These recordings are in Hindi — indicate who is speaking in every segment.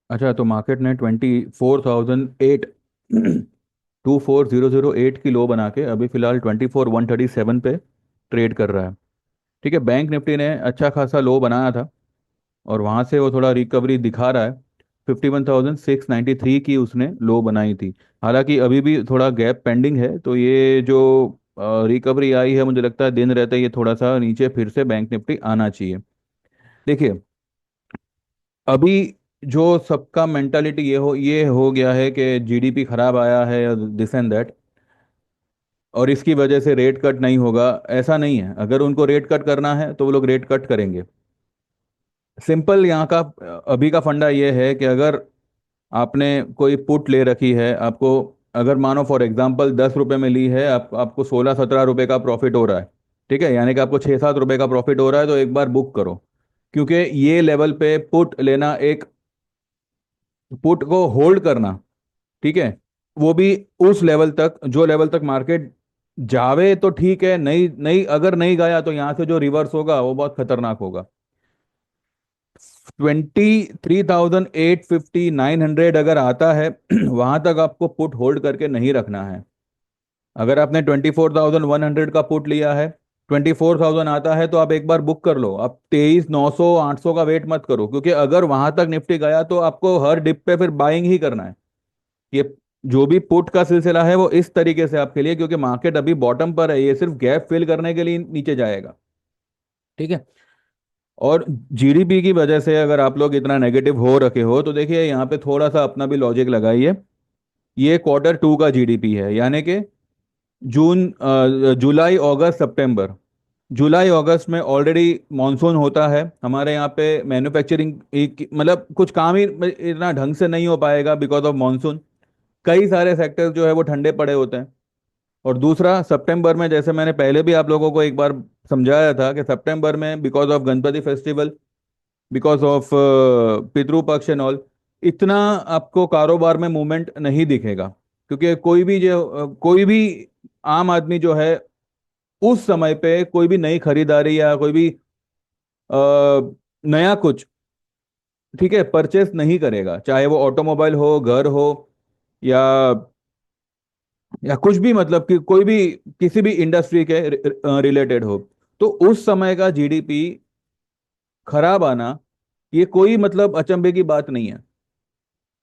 Speaker 1: अच्छा, तो मार्केट ने 24,008 24,008 की लो बना के अभी फिलहाल 24,137 पे ट्रेड कर रहा है। ठीक है, बैंक निफ्टी ने अच्छा खासा लो बनाया था और वहां से वो थोड़ा रिकवरी दिखा रहा है। 51,693 की उसने लो बनाई थी। हालांकि अभी भी थोड़ा गैप पेंडिंग है, तो ये जो रिकवरी आई है, मुझे लगता है दिन रहते ये थोड़ा सा नीचे फिर से बैंक निफ्टी आना चाहिए। देखिए, अभी जो सबका मेंटालिटी ये हो गया है कि जीडीपी खराब आया है या दिस एंड दैट, और इसकी वजह से रेट कट नहीं होगा। ऐसा नहीं है, अगर उनको रेट कट करना है तो वो लोग रेट कट करेंगे। सिंपल यहाँ का अभी का फंडा ये है कि अगर आपने कोई पुट ले रखी है, आपको अगर मानो फॉर एग्जांपल 10 रुपए में ली है, आपको 16-17 रुपए का प्रॉफिट हो रहा है। ठीक है, यानी कि आपको 6-7 रुपए का प्रॉफिट हो रहा है, तो एक बार बुक करो। क्योंकि ये लेवल पे पुट लेना, एक पुट को होल्ड करना, ठीक है, वो भी उस लेवल तक, जो लेवल तक मार्केट जावे तो ठीक है, नहीं नहीं, अगर नहीं गया तो यहां से जो रिवर्स होगा वो बहुत खतरनाक होगा। 23,850 अगर आता है वहां तक आपको पुट होल्ड करके नहीं रखना है। अगर आपने 24,100 का पुट लिया है, 24,000 आता है तो आप एक बार बुक कर लो। आप 23,900 800 का वेट मत करो, क्योंकि अगर वहां तक निफ्टी गया तो आपको हर डिप पे फिर बाइंग ही करना है। ये जो भी पुट का सिलसिला है वो इस तरीके से आपके लिए, क्योंकि मार्केट अभी बॉटम पर है, ये सिर्फ गैप फिल करने के लिए नीचे जाएगा। ठीक है। और जीडीपी की वजह से अगर आप लोग इतना नेगेटिव हो रखे हो, तो देखिए यहाँ पे थोड़ा सा अपना भी लॉजिक लगाइए। ये Q2 का जीडीपी है, यानी कि जुलाई अगस्त सितंबर। जुलाई अगस्त में ऑलरेडी मॉनसून होता है हमारे यहाँ पे। मैन्युफैक्चरिंग मतलब कुछ काम ही इतना ढंग से नहीं हो पाएगा बिकॉज ऑफ मॉनसून। कई सारे सेक्टर्स जो है वो ठंडे पड़े होते हैं। और दूसरा, सितंबर में, जैसे मैंने पहले भी आप लोगों को एक बार समझाया था कि सितंबर में because of Ganpati festival, because of Pitrupaksha and all, इतना आपको कारोबार में मूवमेंट नहीं दिखेगा। क्योंकि कोई भी आम आदमी जो है उस समय पे कोई भी नई खरीदारी या कोई भी नया कुछ, ठीक है, परचेस नहीं करेगा, चाहे वो ऑटोमोबाइल हो, घर हो, या कुछ भी, मतलब कि कोई भी किसी भी इंडस्ट्री के रिलेटेड हो। तो उस समय का जीडीपी खराब आना, ये कोई मतलब अचंभे की बात नहीं है।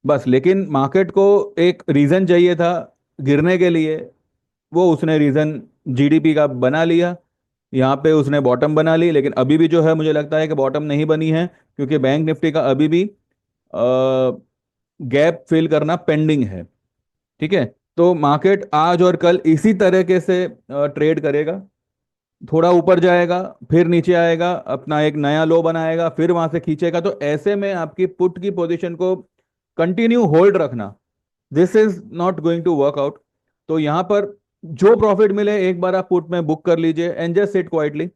Speaker 1: बस, लेकिन मार्केट को एक रीजन चाहिए था गिरने के लिए, वो उसने रीजन जीडीपी का बना लिया। यहाँ पे उसने बॉटम बना ली, लेकिन अभी भी जो है मुझे लगता है कि बॉटम नहीं बनी है, क्योंकि बैंक निफ्टी का अभी भी गैप फिल करना पेंडिंग है। ठीक है। तो मार्केट आज और कल इसी तरीके से ट्रेड करेगा। थोड़ा ऊपर जाएगा, फिर नीचे आएगा, अपना एक नया लो बनाएगा, फिर वहां से खींचेगा। तो ऐसे में आपकी पुट की पोजीशन को कंटिन्यू होल्ड रखना, this is not going to work out. तो यहां पर जो प्रॉफिट मिले एक बार आप पुट में बुक कर लीजिए and just sit quietly.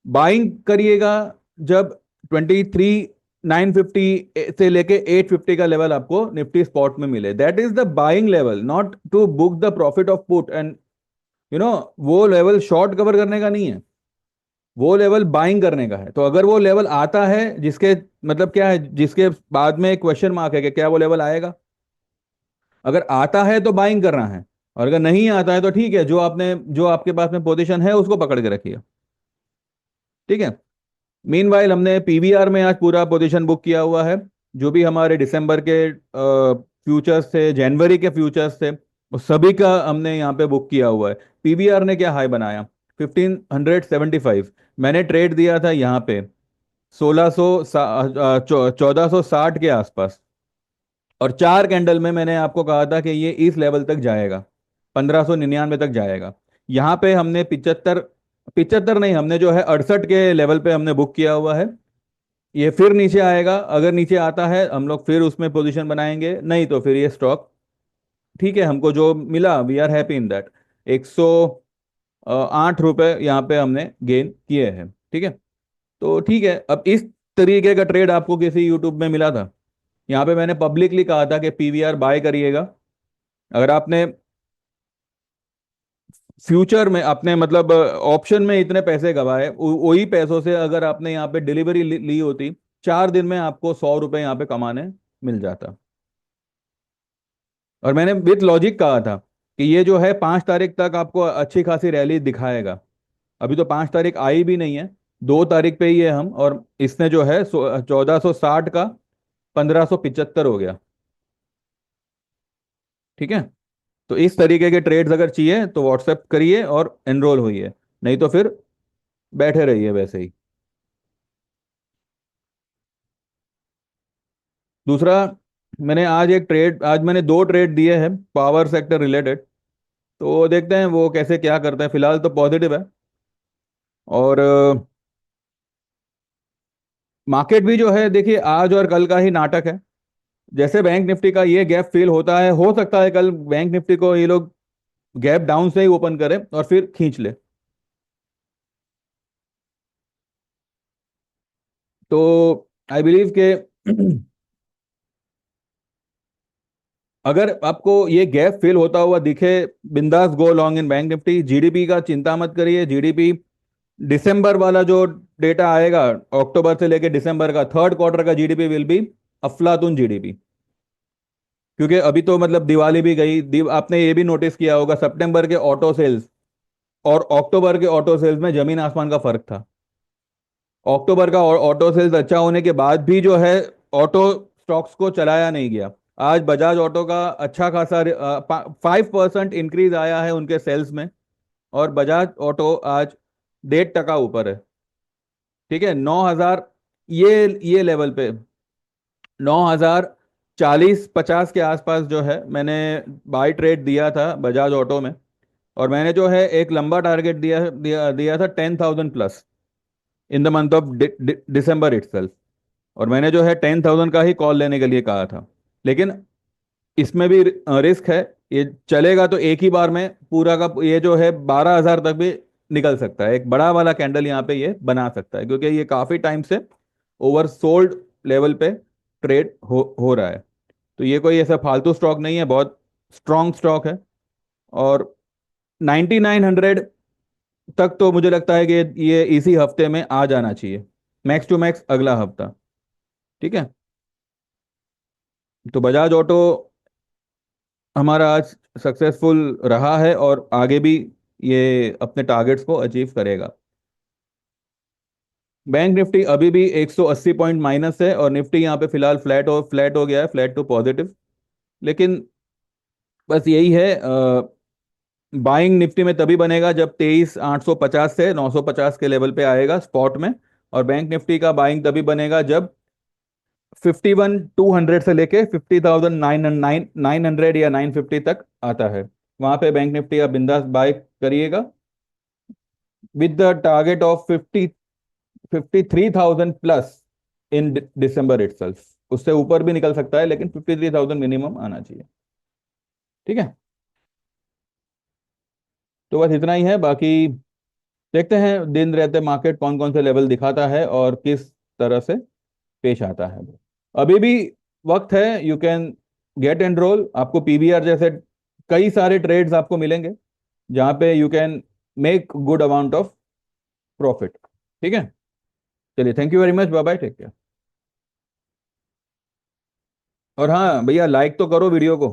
Speaker 1: Buying करिएगा जब 23,950 से लेके 850 का लेवल आपको निफ्टी स्पॉट में मिले। That is the buying level, not to book the profit of put. And you know वो लेवल शॉर्ट कवर करने का नहीं है, वो लेवल बाइंग करने का है। तो अगर वो लेवल आता है, जिसके मतलब क्या है, जिसके बाद में एक क्वेश्चन मार्क है कि क्या वो लेवल आएगा। अगर आता है तो बाइंग करना है, और अगर नहीं आता है तो ठीक है, जो आपके पास में पोजीशन है उसको पकड़ के रखिए। ठीक है। मीनवाइल हमने पीवीआर में आज पूरा पोजीशन बुक किया हुआ है। जो भी हमारे दिसंबर के फ्यूचर्स थे, जनवरी के फ्यूचर्स थे, वो सभी का हमने यहाँ पे बुक किया हुआ है। पीवीआर ने क्या हाई बनाया, 1575। मैंने ट्रेड दिया था यहाँ पे 1460 के आसपास। और 4 कैंडल में मैंने आपको कहा था कि ये इस लेवल तक जाएगा, 1599 तक जाएगा। यहाँ पे हमने 75, 75 नहीं, हमने जो है 68 के लेवल पे हमने बुक किया हुआ है। ये फिर नीचे आएगा, अगर नीचे आता है हम लोग फिर उसमें पोजीशन बनाएंगे, नहीं तो फिर ये स्टॉक, ठीक है, हमको जो मिला we are happy in that. 108 रुपये यहाँ पे हमने गेन किए हैं। ठीक है। तो ठीक है, अब इस तरीके का ट्रेड आपको किसी यूट्यूब में मिला था? यहाँ पे मैंने पब्लिकली कहा था कि पीवीआर बाय करिएगा। अगर आपने फ्यूचर में अपने मतलब ऑप्शन में इतने पैसे गवाए, वही पैसों से अगर आपने यहाँ पे डिलीवरी ली होती, 4 दिन में आपको 100 रुपये यहाँ पे कमाने मिल जाता। और मैंने विथ लॉजिक कहा था कि ये जो है 5 तारीख तक आपको अच्छी खासी रैली दिखाएगा। अभी तो 5 तारीख आई भी नहीं है, 2 तारीख पे ही है हम, और इसने जो है 1460 का 1575 हो गया। ठीक है। तो इस तरीके के ट्रेड्स अगर चाहिए तो व्हाट्सएप करिए और एनरोल होइए, नहीं तो फिर बैठे रहिए वैसे ही। दूसरा, आज मैंने 2 ट्रेड दिए हैं पावर सेक्टर रिलेटेड। तो देखते हैं वो कैसे क्या करते हैं। फिलहाल तो पॉजिटिव है। और मार्केट भी जो है देखिए आज और कल का ही नाटक है। जैसे बैंक निफ्टी का ये गैप फिल होता है, हो सकता है कल बैंक निफ्टी को ये लोग गैप डाउन से ही ओपन करें और फिर खींच ले। तो आई बिलीव के अगर आपको ये गैप फिल होता हुआ दिखे, बिंदास गो लॉन्ग इन बैंक निफ्टी। जीडीपी का चिंता मत करिए। जीडीपी दिसंबर वाला जो डेटा आएगा, अक्टूबर से लेके दिसंबर का थर्ड क्वार्टर का जीडीपी विल बी अफलातून जीडीपी। क्योंकि अभी तो मतलब दिवाली भी गई, आपने ये भी नोटिस किया होगा सितंबर के ऑटो सेल्स और अक्टूबर के ऑटो सेल्स में जमीन आसमान का फर्क था। अक्टूबर का ऑटो सेल्स अच्छा होने के बाद भी जो है ऑटो स्टॉक्स को चलाया नहीं गया। आज बजाज ऑटो का अच्छा खासा 5% इंक्रीज आया है उनके सेल्स में, और बजाज ऑटो आज 1.5% ऊपर है। ठीक है, 9,000, ये लेवल पे 9,040-50 के आसपास जो है मैंने बाई ट्रेड दिया था बजाज ऑटो में। और मैंने जो है एक लंबा टारगेट दिया था 10,000 plus in the month of December itself. और मैंने जो है 10,000 का ही कॉल लेने के लिए कहा था। लेकिन इसमें भी रिस्क है। ये चलेगा तो एक ही बार में पूरा का ये जो है 12,000 तक भी निकल सकता है। एक बड़ा वाला कैंडल यहाँ पे ये बना सकता है, क्योंकि ये काफी टाइम से ओवरसोल्ड लेवल पे ट्रेड हो रहा है। तो ये कोई ऐसा फालतू स्टॉक नहीं है, बहुत स्ट्रॉन्ग स्टॉक है। और 9,900 तक तो मुझे लगता है कि ये इसी हफ्ते में आ जाना चाहिए, मैक्स टू मैक्स अगला हफ्ता। ठीक है। तो बजाज ऑटो हमारा आज सक्सेसफुल रहा है और आगे भी ये अपने टारगेट्स को अचीव करेगा। बैंक निफ्टी अभी भी 180 पॉइंट माइनस है, और निफ्टी यहाँ पे फिलहाल फ्लैट हो गया है, फ्लैट टू पॉजिटिव। लेकिन बस यही है, बाइंग निफ्टी में तभी बनेगा जब 23,850 से 950 के लेवल पे आएगा स्पॉट में। और बैंक निफ्टी का बाइंग तभी बनेगा जब 51,200 से लेके 50,900 या 950 तक आता है। वहां पे बैंक निफ्टी आप बिंदास बाय करिएगा with the target of 53,000 plus in December itself. उससे ऊपर भी निकल सकता है, लेकिन 53,000 मिनिमम आना चाहिए। ठीक है। तो बस इतना ही है। बाकी देखते हैं दिन रहते मार्केट कौन कौन से लेवल दिखाता है और किस तरह से पेश आता है। अभी भी वक्त है, यू कैन गेट एनरोल। आपको पीवीआर जैसे कई सारे ट्रेड्स आपको मिलेंगे जहां पे you can make good amount of profit. ठीक है। चलिए, thank you very much, bye bye, take care. और हाँ भैया, लाइक तो करो वीडियो को।